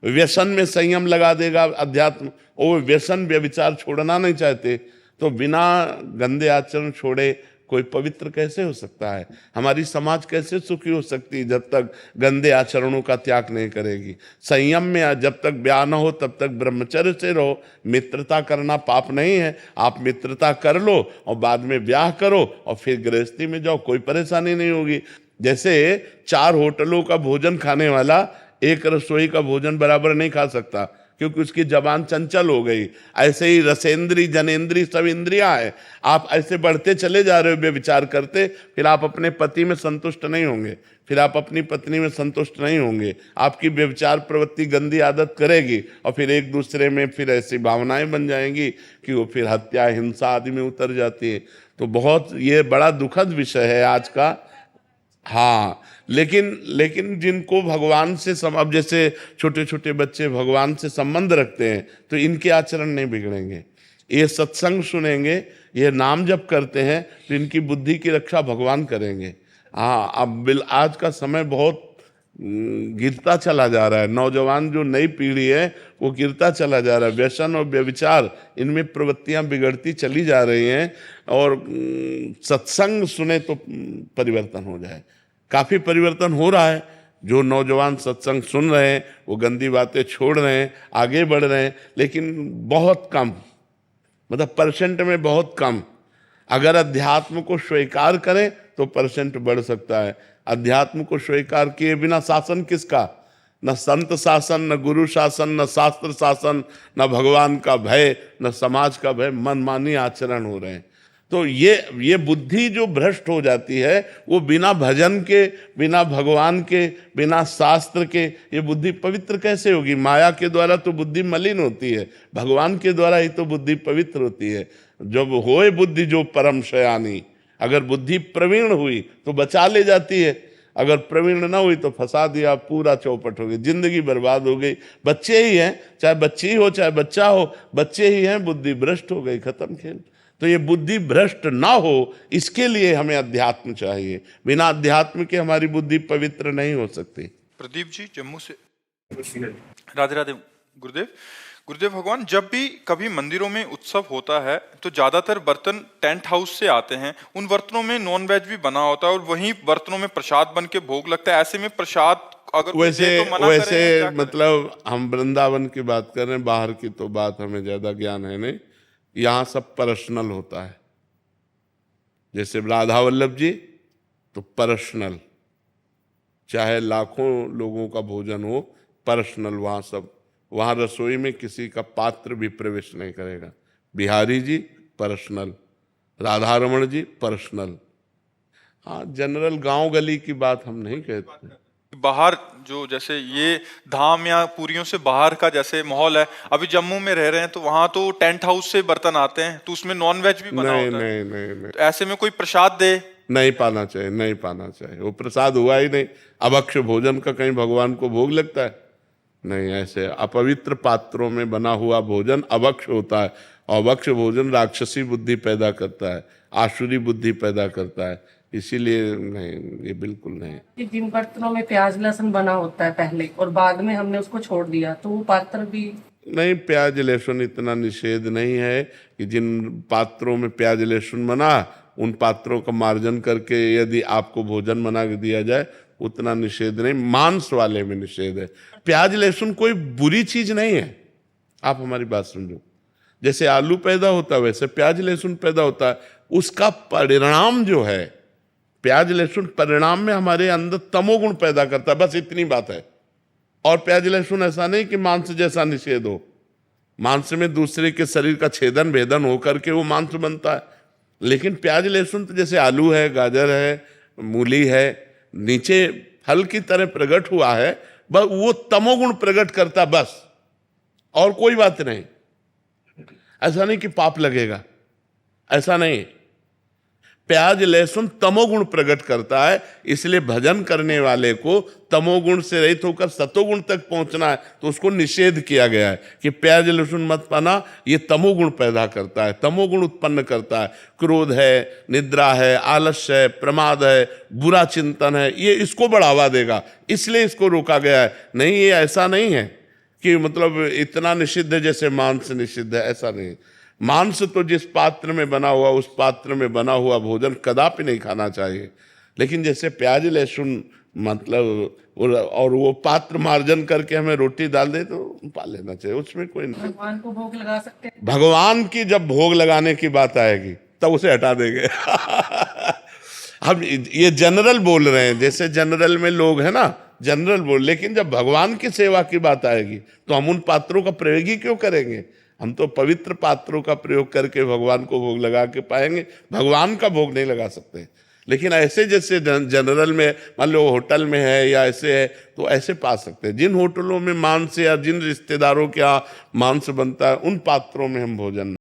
व्यसन में संयम लगा देगा अध्यात्म, और व्यसन व्यभिचार छोड़ना नहीं चाहते। तो बिना गंदे आचरण छोड़े कोई पवित्र कैसे हो सकता है? हमारी समाज कैसे सुखी हो सकती है जब तक गंदे आचरणों का त्याग नहीं करेगी? संयम में जब तक ब्याह न हो तब तक ब्रह्मचर्य से रहो। मित्रता करना पाप नहीं है, आप मित्रता कर लो और बाद में ब्याह करो और फिर गृहस्थी में जाओ, कोई परेशानी नहीं होगी। जैसे 4 होटलों का भोजन खाने वाला एक रसोई का भोजन बराबर नहीं खा सकता, क्योंकि उसकी जबान चंचल हो गई। ऐसे ही रसेंद्री जनेंद्री सब इंद्रियां हैं। आप ऐसे बढ़ते चले जा रहे हो व्यभिचार करते, फिर आप अपने पति में संतुष्ट नहीं होंगे, फिर आप अपनी पत्नी में संतुष्ट नहीं होंगे, आपकी व्यभिचार प्रवृत्ति गंदी आदत करेगी और फिर एक दूसरे में फिर ऐसी भावनाएं बन जाएंगी कि वो फिर हत्या हिंसा आदि में उतर जाती है। तो बहुत ये बड़ा दुखद विषय है आज का। हाँ, लेकिन जिनको भगवान से अब जैसे छोटे छोटे बच्चे भगवान से संबंध रखते हैं तो इनके आचरण नहीं बिगड़ेंगे। ये सत्संग सुनेंगे, ये नाम जप करते हैं तो इनकी बुद्धि की रक्षा भगवान करेंगे। हाँ, अब आज का समय बहुत गिरता चला जा रहा है। नौजवान जो नई पीढ़ी है वो गिरता चला जा रहा है। व्यसन और व्यभिचार इनमें प्रवृत्तियां बिगड़ती चली जा रही हैं। और सत्संग सुने तो परिवर्तन हो जाए। काफ़ी परिवर्तन हो रहा है। जो नौजवान सत्संग सुन रहे हैं वो गंदी बातें छोड़ रहे हैं, आगे बढ़ रहे हैं, लेकिन बहुत कम, मतलब परसेंट में बहुत कम। अगर अध्यात्म को स्वीकार करें तो परसेंट बढ़ सकता है। अध्यात्म को स्वीकार किए बिना शासन किसका? न संत शासन, न गुरु शासन, न शास्त्र शासन, न भगवान का भय, न समाज का भय। मनमानी आचरण हो रहे हैं। तो ये बुद्धि जो भ्रष्ट हो जाती है वो बिना भजन के, बिना भगवान के, बिना शास्त्र के ये बुद्धि पवित्र कैसे होगी? माया के द्वारा तो बुद्धि मलिन होती है, भगवान के द्वारा ही तो बुद्धि पवित्र होती है। जब होए बुद्धि जो परम शयानी, अगर बुद्धि प्रवीण हुई तो बचा ले जाती है, अगर प्रवीण ना हुई तो फंसा दिया, पूरा चौपट हो गई, जिंदगी बर्बाद हो गई। बच्चे ही हैं, चाहे बच्ची हो चाहे बच्चा हो, बच्चे ही हैं, बुद्धि भ्रष्ट हो गई, खत्म खेल। तो ये बुद्धि भ्रष्ट ना हो इसके लिए हमें अध्यात्म चाहिए। बिना अध्यात्म के हमारी बुद्धि पवित्र नहीं हो सकती। प्रदीप जी जम्मू से। राधे राधे गुरुदेव। गुरुदेव भगवान, जब भी कभी मंदिरों में उत्सव होता है तो ज्यादातर बर्तन टेंट हाउस से आते हैं। उन बर्तनों में नॉन वेज भी बना होता है और वहीं बर्तनों में प्रसाद बन के भोग लगता है। ऐसे में प्रसाद अगर वैसे मतलब हम वृंदावन की बात कर रहे हैं, बाहर की तो बात हमें ज्यादा ज्ञान है नहीं। यहाँ सब पर्सनल होता है। जैसे राधा वल्लभ जी तो पर्सनल, चाहे लाखों लोगों का भोजन हो, पर्सनल वहाँ सब। वहाँ रसोई में किसी का पात्र भी प्रवेश नहीं करेगा। बिहारी जी पर्सनल, राधा रमण जी पर्सनल। हाँ, जनरल गांव गली की बात हम नहीं कहते। बाहर जो जैसे ये धाम या पुरियों से बाहर का जैसे माहौल है, अभी जम्मू में रह रहे हैं तो वहां तो टेंट हाउस से बर्तन आते हैं तो उसमें नॉन वेज भी बना होता है। नहीं। तो ऐसे में कोई प्रसाद दे नहीं पाना चाहिए, नहीं पाना चाहिए। वो प्रसाद हुआ ही नहीं। अभक्ष्य भोजन का कहीं भगवान को भोग लगता है? नहीं। ऐसे अपवित्र पात्रों में बना हुआ भोजन अभक्ष्य होता है। अभक्ष्य भोजन राक्षसी बुद्धि पैदा करता है, आसुरी बुद्धि पैदा करता है। इसीलिए नहीं, ये बिल्कुल नहीं। जिन बर्तनों में प्याज लहसुन बना होता है पहले और बाद में हमने उसको छोड़ दिया तो वो पात्र भी नहीं। प्याज लहसुन इतना निषेध नहीं है कि जिन पात्रों में प्याज लहसुन बना उन पात्रों का मार्जन करके यदि आपको भोजन बना के दिया जाए, उतना निषेध नहीं। मांस वाले में निषेध है। प्याज लहसुन कोई बुरी चीज नहीं है। आप हमारी बात समझो। जैसे आलू पैदा होता है वैसे प्याज लहसुन पैदा होता है। उसका परिणाम जो है, प्याज लहसुन परिणाम में हमारे अंदर तमोगुण पैदा करता है, बस इतनी बात है। और प्याज लहसुन ऐसा नहीं कि मांस जैसा निषेध हो। मांस में दूसरे के शरीर का छेदन भेदन होकर के वो मांस बनता है। लेकिन प्याज लहसुन तो जैसे आलू है, गाजर है, मूली है, नीचे फल की तरह प्रकट हुआ है, बस वो तमोगुण प्रकट करता, बस और कोई बात नहीं। ऐसा नहीं कि पाप लगेगा, ऐसा नहीं। प्याज लहसुन तमोगुण प्रकट करता है, इसलिए भजन करने वाले को तमोगुण से रहित होकर सतोगुण तक पहुंचना है तो उसको निषेध किया गया है कि प्याज लहसुन मत पाना, ये तमोगुण पैदा करता है, तमोगुण उत्पन्न करता है। क्रोध है, निद्रा है, आलस्य है, प्रमाद है, बुरा चिंतन है, ये इसको बढ़ावा देगा, इसलिए इसको रोका गया है। नहीं, ये ऐसा नहीं है कि मतलब इतना निषिद्ध है जैसे मांस निषिद्ध है, ऐसा नहीं। मांस तो जिस पात्र में बना हुआ, उस पात्र में बना हुआ भोजन कदापि नहीं खाना चाहिए। लेकिन जैसे प्याज लहसुन मतलब और वो पात्र मार्जन करके हमें रोटी डाल दे तो पा लेना चाहिए, उसमें कोई नहीं। भगवान को भोग लगा सकते हैं। भगवान की जब भोग लगाने की बात आएगी तब उसे हटा देंगे। हम ये जनरल बोल रहे हैं। जैसे जनरल में लोग हैं ना, जनरल बोल, लेकिन जब भगवान की सेवा की बात आएगी तो हम उन पात्रों का प्रयोग ही क्यों करेंगे? हम तो पवित्र पात्रों का प्रयोग करके भगवान को भोग लगा के पाएंगे, भगवान का भोग नहीं लगा सकते। लेकिन ऐसे जैसे जनरल में मान लो होटल में है या ऐसे है तो ऐसे पा सकते हैं। जिन होटलों में मांस या जिन रिश्तेदारों के यहाँ मांस बनता है उन पात्रों में हम भोजन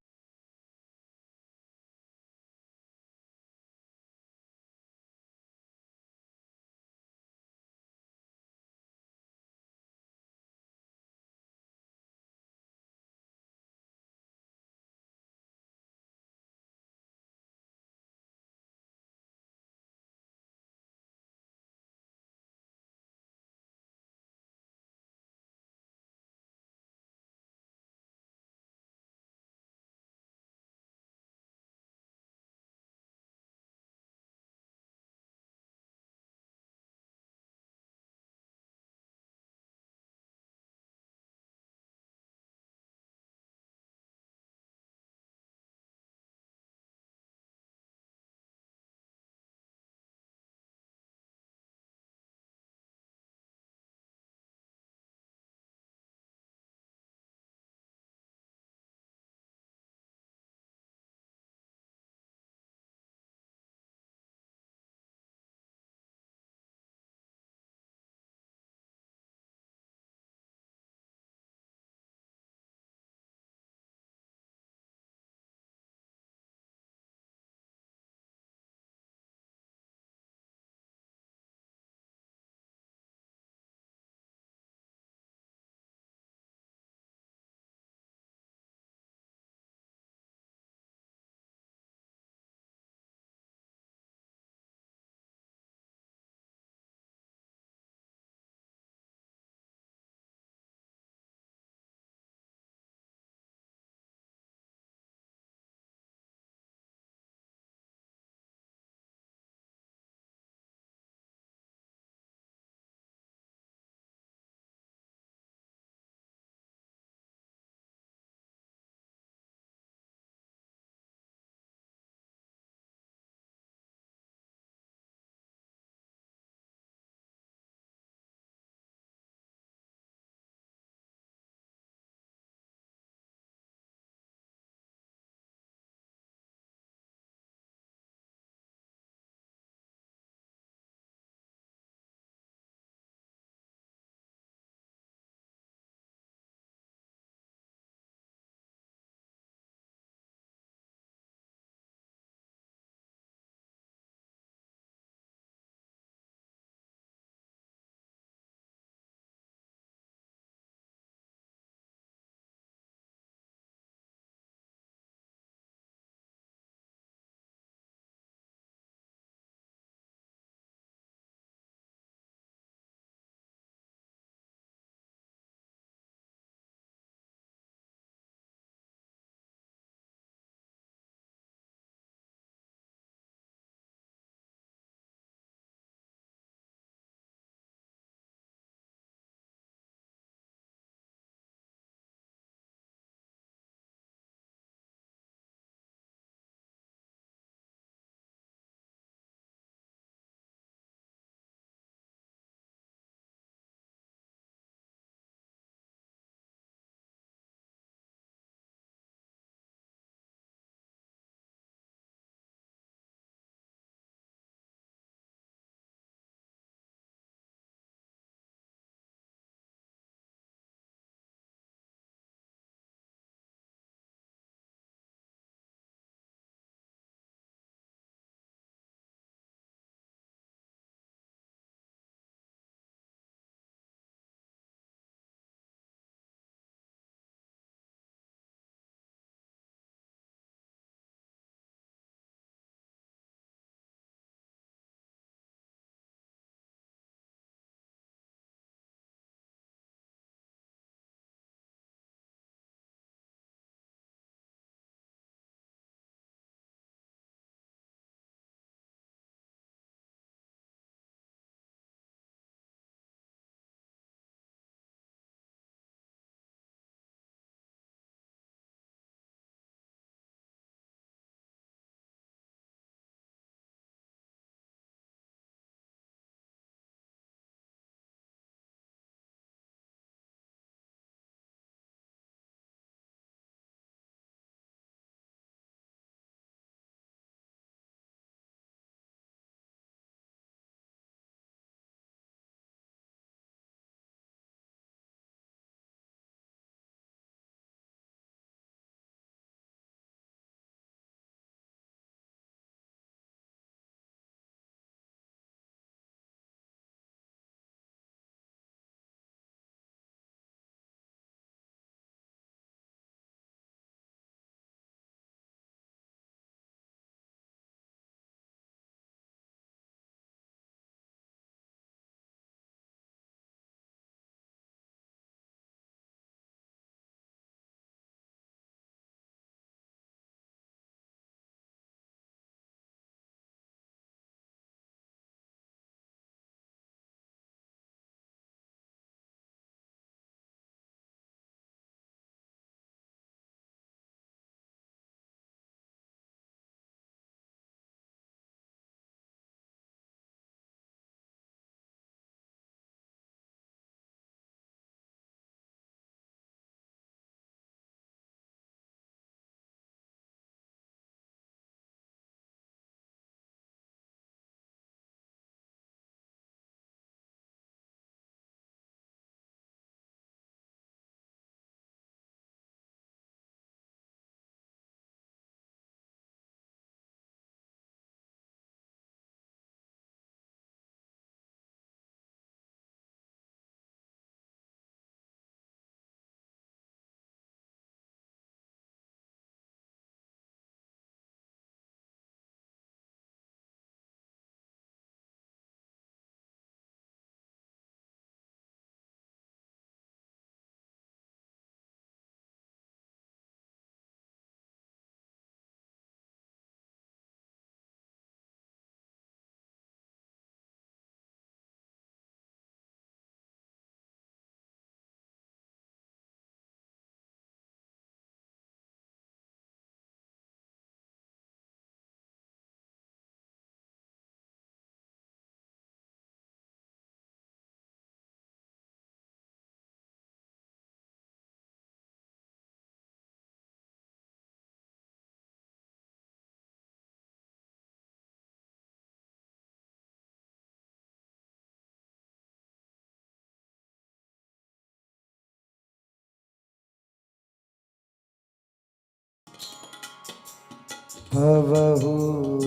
हवहु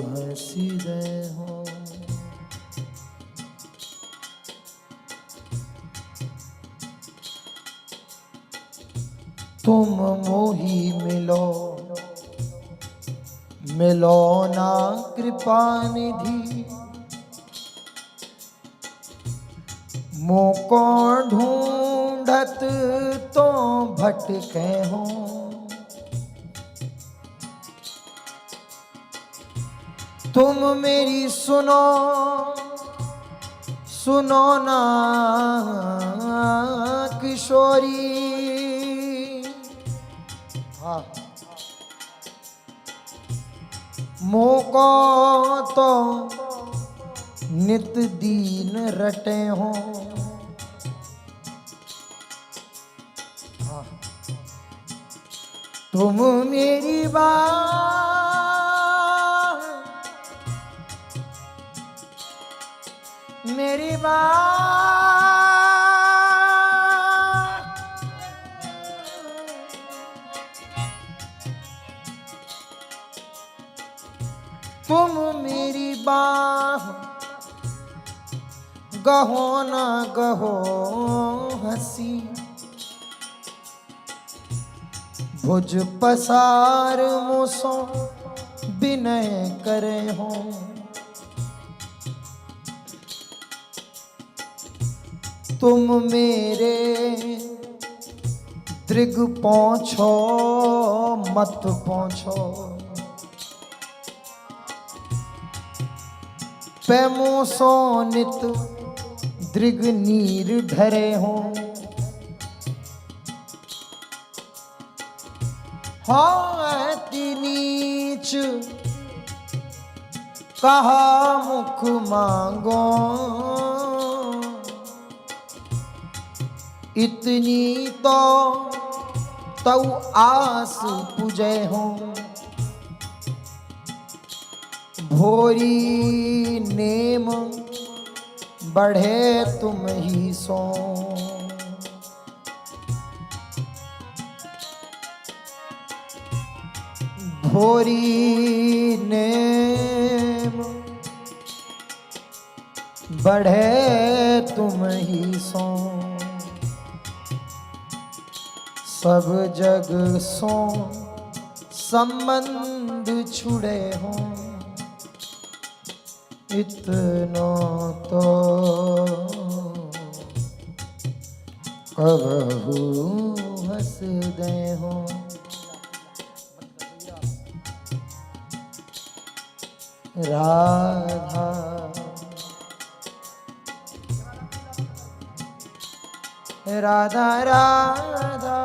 हंसी दे हो। तुम मोही मिलो मिलो ना कृपा निधि, मोको ढूंढत तो भटके हो। तुम मेरी सुनो सुनो ना किशोरी। हाँ, मोको तो नित दीन रटे हो। हाँ, तुम मेरी बात मेरी बात तुम मेरी बाह गहो ना गहो हंसी। भुज पसार मुसो विनय करे हो। तुम मेरे दृग पहुँचो मत पहुँचो। पैमो सो नित दृग नीर ढरे हो। हाँ नीच कहा मुख मांगो। इतनी तो तौ आस पुजे हो। भोरी नेम बढ़े तुम ही सो। भोरी नेम बढ़े तुम ही सो। सब जग सो संबंध छुड़े हो। इतना तो कबहू हंस दे हो। राधा राधा राधा राधा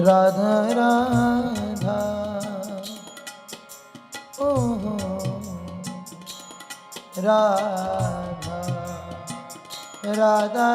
राधा राधा ओ राधा राधा राधा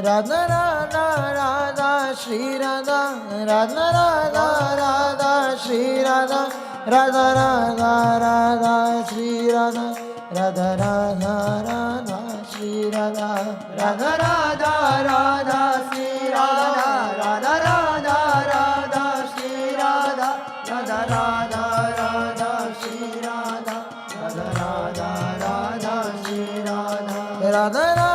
राधा राधा राधा श्री राधा राधा राधा राधा श्री राधा राधा राधा राधा श्री राधा राधा राधा राधा श्री राधा राधा राधा राधा श्री राधा राधा राधा राधा श्री राधा राधा राधा राधा श्री राधा राधा राधा राधा श्री राधा राधा